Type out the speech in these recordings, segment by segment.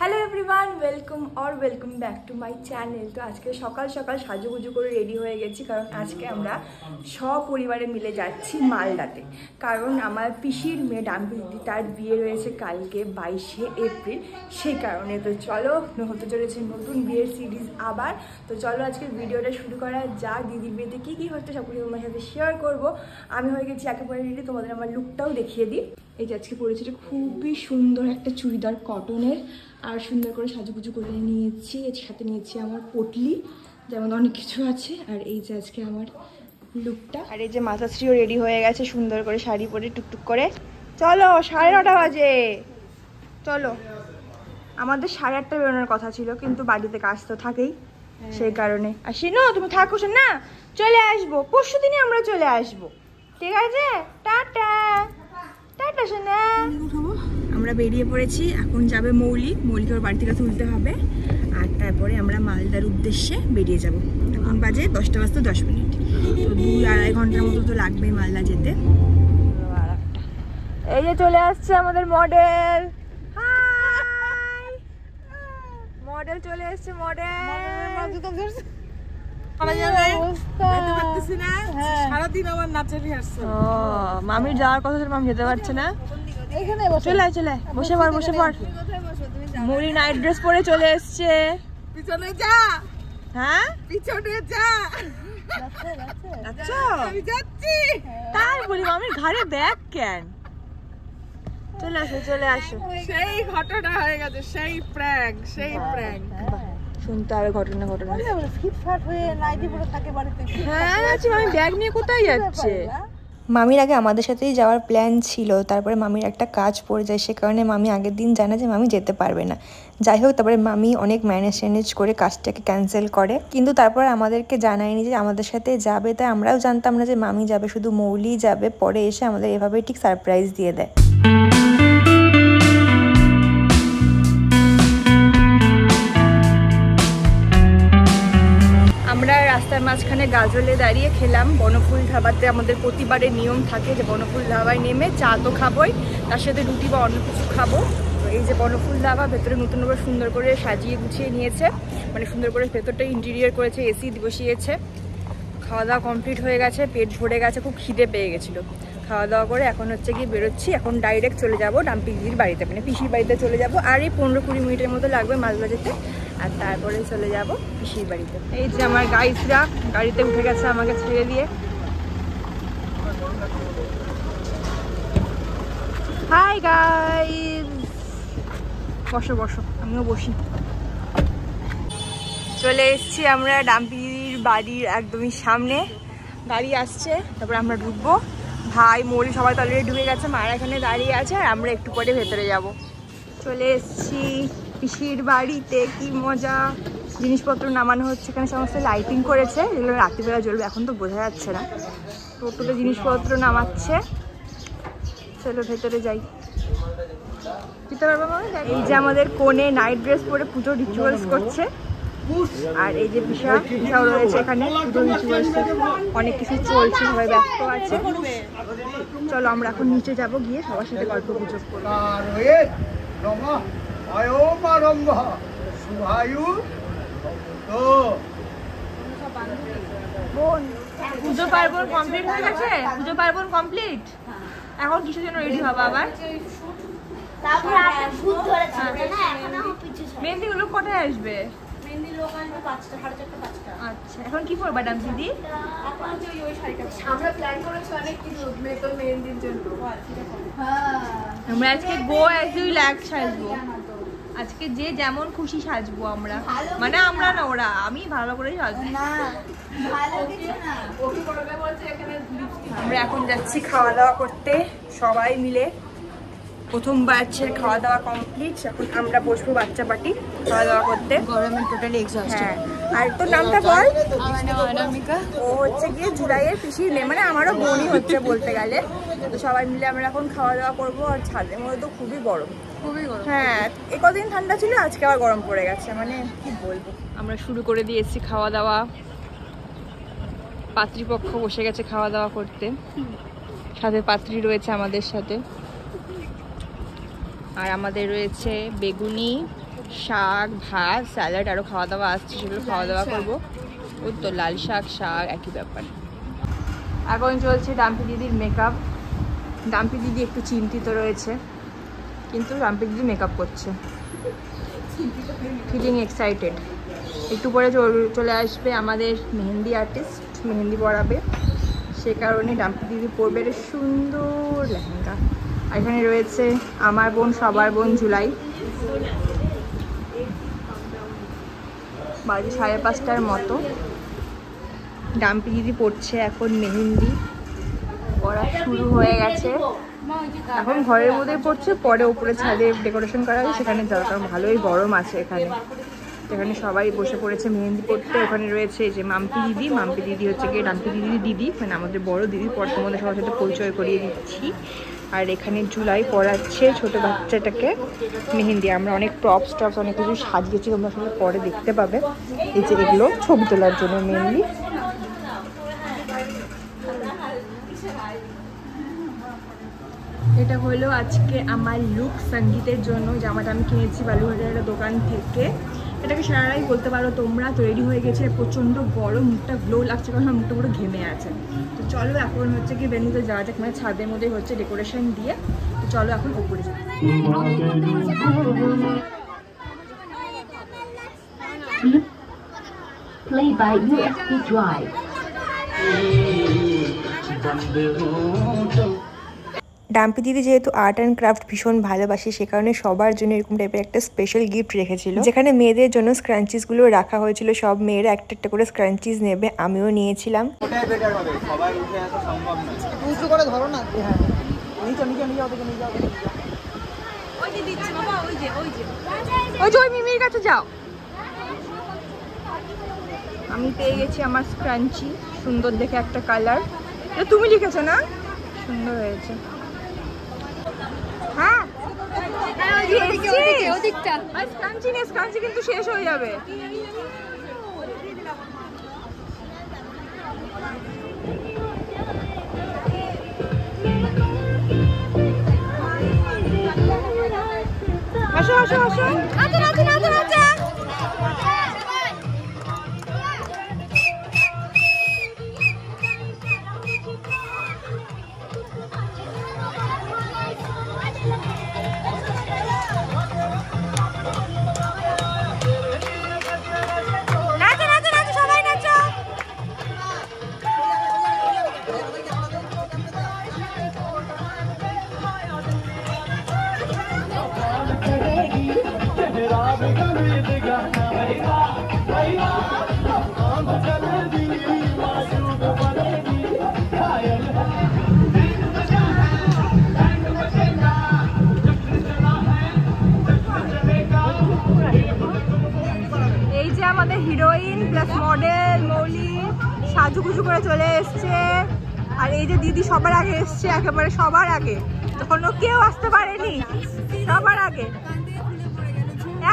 Hello everyone welcome और welcome back to my channel. तो आज के सकाल सकाल साजुगुजु करे रेडी हो गेছি কারণ আজকে আমরা সপরিবারে মিলে যাচ্ছি মালদাতে। কারণ আমার পিসির মেয়ে ডাম্পি দিদি তার বিয়ে রয়েছে কালকে 22শে এপ্রিল, সেই কারণে। তো চলো হতে চলেছে নতুন বিয়ের সিরিজ আবার। তো চলো আজকে ভিডিওটা শুরু করা যাক। দিদির বিয়েতে কী কী হচ্ছে সব কিছু তোমার সাথে শেয়ার করবো। আমি হয়ে গেছি একেবারে রেডি, তোমাদের আমার লুকটাও দেখিয়ে দিই। এই যে আজকে পরেছি খুবই সুন্দর একটা চুড়িদার কটনের, আর সুন্দর করে সাজুগুজু করে নিয়েছি। এর সাথে নিয়েছি আমার পটলি, যেমন অনেক কিছু আছে। আর এই যে আজকে আমার লুকটা। আর এই যে মাতাশ্রীও রেডি হয়ে গেছে সুন্দর করে শাড়ি পরে টুকটুক করে। চলো 9:30 বাজে, চলো। আমাদের 8:30 বেরোনোর কথা ছিল, কিন্তু বাড়িতে কাজ তো থাকেই, সেই কারণে। আর শিনো তুমি থাকো না, চলে আসবো পরশু দিনই আমরা চলে আসবো, ঠিক আছে? টাটা টাটা সোনা। আমরা বেরিয়ে পড়েছি, এখন যাবে মৌলিকে ওর বাড়ি থেকে তুলতে হবে, আর তারপরে আমরা মালদার উদ্দেশ্যে বেরিয়ে যাব। এখন বাজে 10টা বাজতে 10 মিনিট, তো 2-2.5 ঘন্টার মতো তো লাগবে মালদা যেতে। এই যে চলে আসছে আমাদের মডেল। হাই মডেল চলে এসছে, মডেল। মামির যাওয়ার কথা ছিল, মামি যেতে পারছে না। চলে বসে পড়। মৌলি নাইট ড্রেস পরে চলে এসছে। পিছনে যা, হ্যাঁ পিছনে যা। আমি যাচ্ছি তাই বলি, মামির ঘাড়ে ব্যাগ কেন? চলে আসো। সেই ঘটনা হয়ে গেছে, সেই প্র্যাঙ্ক। শুনতে হবে ঘটনা ফিটফাট হয়ে নাইটি পরে থাকে বাড়িতে। হ্যাঁ আমি ব্যাগ নিয়ে কোথায় যাচ্ছে? মামির আগে আমাদের সাথেই যাওয়ার প্ল্যান ছিল, তারপরে মামির একটা কাজ পড়ে যায়, সে কারণে মামি আগের দিন জানে যে মামি যেতে পারবে না। যাই হোক, তারপরে মামি অনেক ম্যানেজ করে কাজটাকে ক্যান্সেল করে, কিন্তু তারপরে আমাদেরকে জানায়নি যে আমাদের সাথে যাবে। তাই আমরাও জানতাম না যে মামি যাবে, শুধু মৌলি যাবে। পরে এসে আমাদের এভাবেই ঠিক সারপ্রাইজ দিয়ে দেয়। আমরা রাস্তার মাঝখানে গাজলে দাঁড়িয়ে খেলাম বনফুল ধাবাতে। আমাদের প্রতিবারের নিয়ম থাকে যে বনফুল ধাবায় নেমে চা তো খাবোই, তার সাথে রুটি বা অন্য কিছু খাবো। তো এই যে বনফুল ধাবা, ভেতরে নতুনভাবে সুন্দর করে সাজিয়ে গুছিয়ে নিয়েছে, মানে সুন্দর করে ভেতরটা ইন্টেরিয়ার করেছে, এসি বসিয়েছে। খাওয়া দাওয়া কমপ্লিট হয়ে গেছে, পেট ভরে গেছে, খুব খিদে পেয়ে গেছিলো। খাওয়া দাওয়া করে এখন হচ্ছে গিয়ে বেরোচ্ছি। এখন ডাইরেক্ট চলে যাবো ডাম্পি দিদির বাড়িতে, মানে পিসির বাড়িতে চলে যাবো। আর এই 15-20 মিনিটের মতো লাগবে মালদা যেতে, আর তারপরে চলে যাব পিসির বাড়িতে। এই যে আমার গাইসরা গাড়িতে উঠে গেছে আমাকে ছেড়ে দিয়ে। হাই গাইস, বসো, আমিও বসি। চলে এসেছি আমরা ডাম্পির বাড়ির একদমই সামনে। গাড়ি আসছে, তারপরে আমরা ঢুকবো। ভাই মৌলি সবাই তো অলরেডি ঢুকে গেছে, মায়ের এখানে দাঁড়িয়ে আছে, আর আমরা একটু পরে ভেতরে যাব। চলে এসেছি পিসির বাড়িতে, কি মজা। জিনিসপত্র নামানো হচ্ছে, এখানে সমস্ত লাইটিং করেছে, যেগুলো রাত্রিবেলা জ্বলবে, এখন তো বোঝা যাচ্ছে না। টোটোতে জিনিসপত্র নামাচ্ছে। চলো ভেতরে যাই। এই যে আমাদের কোণে নাইট ড্রেস পরে পুজো রিচুয়ালস করছে, আর এই যে পিসাও রয়েছে এখানে। পুজো রিচুয়ালস অনেক কিছু চলছে, সবাই ব্যস্ত আছে। চলো আমরা এখন নিচে যাব, গিয়ে সবার সাথে গল্প গুজব করবো। পুজো পার্বণ কমপ্লিট হয়ে গেছে, এখন কিসের জন্য রেডি হবে আবার? মেহেন্দি গুলো কোথায় আসবে? আচ্ছা, এখন কি করবা ডান্স দিদি? আমরা আজকে গো অ্যাজ ইউ লাইক সাজবো। আজকে যে যেমন খুশি সাজবো আমরা, মানে আমরা না, ওরা, আমি ভালো করে সাজবো। আমরা এখন যাচ্ছি খাওয়া দাওয়া করতে সবাই মিলে। প্রথম ব্যাচের খাওয়া দাওয়া কমপ্লিট, এখন আমরা বসবো বাচ্চা পার্টি খাওয়া দাওয়া করতে। গরমের টোটালি এক্সস্টেড। হ্যাঁ, আর তোর নামটা বল। অনামিকা। ও হচ্ছে গিয়ে জুলাইয়ের পিসির মেয়ে, মানে আমারও বোনই হচ্ছে বলতে গেলে। তো সবাই মিলে আমরা এখন খাওয়া দাওয়া করবো। আর ছাদের মধ্যে তো খুবই গরম। হ্যাঁ, কদিন ঠান্ডা ছিল, আজকে আবার গরম পড়ে গেছে, মানে কি বলবো। আমরা শুরু করে দিয়েছি খাওয়া দাওয়া। পাত্রীপক্ষ বসে গেছে খাওয়া দাওয়া করতে, সাথে পাত্রী রয়েছে আমাদের সাথে। আর আমাদের রয়েছে বেগুনি, শাক, ভাত, স্যালাড, আরও খাওয়া দাওয়া আসছে, সেগুলো খাওয়া দাওয়া করবো। ও তো লাল শাক, শাক একই ব্যাপার। এখন চলছে ডাম্পি দিদির মেকআপ। ডাম্পি দিদি একটু চিন্তিত রয়েছে, কিন্তু ডাম্পি দিদি মেকআপ করছে, ফিলিং এক্সাইটেড। একটু পরে চলে আসবে আমাদের মেহেন্দি আর্টিস্ট, মেহেন্দি পরাবে, সে কারণে ডাম্পি দিদি পরবে সুন্দর লেহেঙ্গা। আর এখানে রয়েছে আমার বোন, সবার বোন জুলাই। বাজে 5:30টার মতো। ডাম্পি দিদি পড়ছে এখন মেহেন্দি, পড়া শুরু হয়ে গেছে। এখন ঘরের মধ্যে পড়ছে, পরে উপরে ছাদে ডেকোরেশন করা আছে, সেখানে যাওয়া, কারণ ভালোই গরম আছে এখানে। এখানে সবাই বসে পড়েছে মেহেন্দি পড়তে। ওখানে রয়েছে যে মাম্পি দিদি, মাম্পি দিদি হচ্ছে গিয়ে ডাম্পি দিদির দিদি, মানে আমাদের বড় দিদি। পরে তোমাদের সবার সাথে পরিচয় করিয়ে দিচ্ছি। আর এখানে জুলাই পড়াচ্ছে ছোট বাচ্চাটাকে মেহেন্দি। আমরা অনেক প্রপস অনেক কিছু সাজিয়েছি, তোমরা আসলে পরে দেখতে পাবে। এই যে এগুলো ছবি তোলার জন্য মেনলি। এটা হলো আজকে আমার লুক সঙ্গীতের জন্য। জামাটা আমি কিনেছি বালুঘাটের একটা দোকান থেকে। এটাকে সারারাই বলতে পারো তোমরা। তো রেডি হয়ে গেছে, প্রচণ্ড গরম, মুখটা গ্লো লাগছে কারণ মুখটা পুরো ঘেমে আছে। তো চলো এখন হচ্ছে কি ভেন্যুতে যাওয়া যাক, মানে ছাদের মধ্যে হচ্ছে ডেকোরেশন দিয়ে। তো চলো এখন উপরে যাই। Play by USB drive. Dumpy দিদি যেহেতু আর্ট অ্যান্ড ক্রাফট ভীষণ ভালোবাসে, সে কারণে সবার জন্য এরকম টাইপের একটা স্পেশাল গিফট রেখেছিল, যেখানে মেয়েদের জন্য স্ক্রাঞ্চিসগুলো রাখা হয়েছিল। সব মেয়েরা একটা একটা করে স্ক্রাঞ্চিস নেবে, আমিও নিয়েছিলাম। মিমির কাছে যাও। আমি পেয়ে গেছি আমার স্ক্রাঞ্চি, সুন্দর দেখে একটা কালার। তুমি লিখেছো না? সুন্দর হয়েছে। হ্যাঁ, স্ক্রাঞ্চি কিন্তু শেষ হয়ে যাবে। আসো আসো আসো। আমাদের হিরোইন প্লাস মডেল মৌলি সাজুগুজু করে চলে এসছে। আর এই যে দিদি সবার আগে এসছে, একেবারে সবার আগে, তখন কেউ আসতে পারেনি, সবার আগে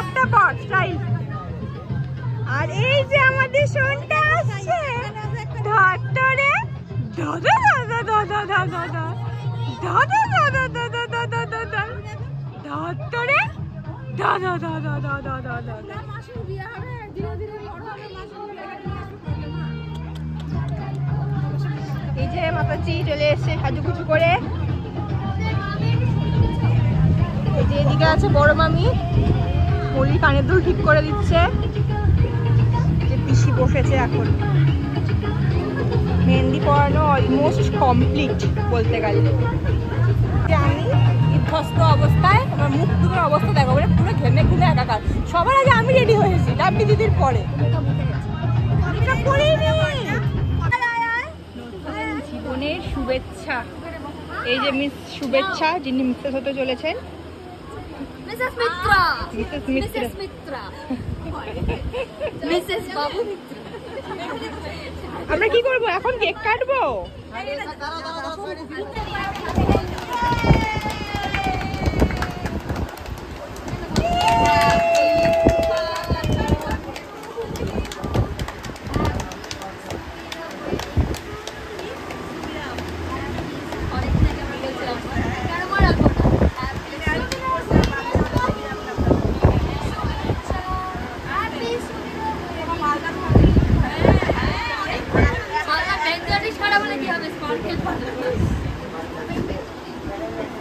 একটা পর স্টাইল। আর এই যে আমাদের সোনটা আসছে, ধরে দাদা দাদা দাদা দাদা দাদা দাদা দাদা দাদা দাদা ধরে দাদা দাদা দাদা দাদা। এই যে মাতাজি চলে এসছে সাজুগুজু করে। এই যে এদিকে আছে বড় মামি, মৌলির কানের দুল ঠিক করে দিচ্ছে। যে পিসি বসেছে এখন। মেহেন্দি পরানো অলমোস্ট কমপ্লিট বলতে গেলে। আমি বিধ্বস্ত অবস্থায়, আমার মুখ টুকুর অবস্থা দেখো, মানে পুরো ঘেমে ঘুমে একাকার। সবার আগে আমি রেডি হয়েছি, ডাম্পি দিদির পরে। জীবনের শুভেচ্ছা। এই যে মিস শুভেচ্ছা, যিনি মিসেস হতে চলেছেন, Mrs Mitra. Mrs Mitra. Mrs বাবু মিত্রা। আমরা কি করবো এখন? কেক কাটবো।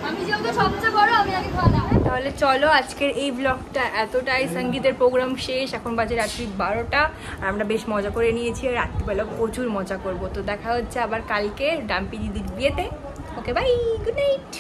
আমি যেহেতু সবচেয়ে বড় আমি আগে খাওয়ালাম। তাহলে চলো আজকের এই ব্লগটা এতটাই। সঙ্গীতের প্রোগ্রাম শেষ, এখন বাজে রাত্রি 12টা। আর আমরা বেশ মজা করে নিয়েছি, আর রাত্রিবেলা প্রচুর মজা করব। তো দেখা হচ্ছে আবার কালকে ডাম্পি দিদির বিয়েতে। Okay bye, good night.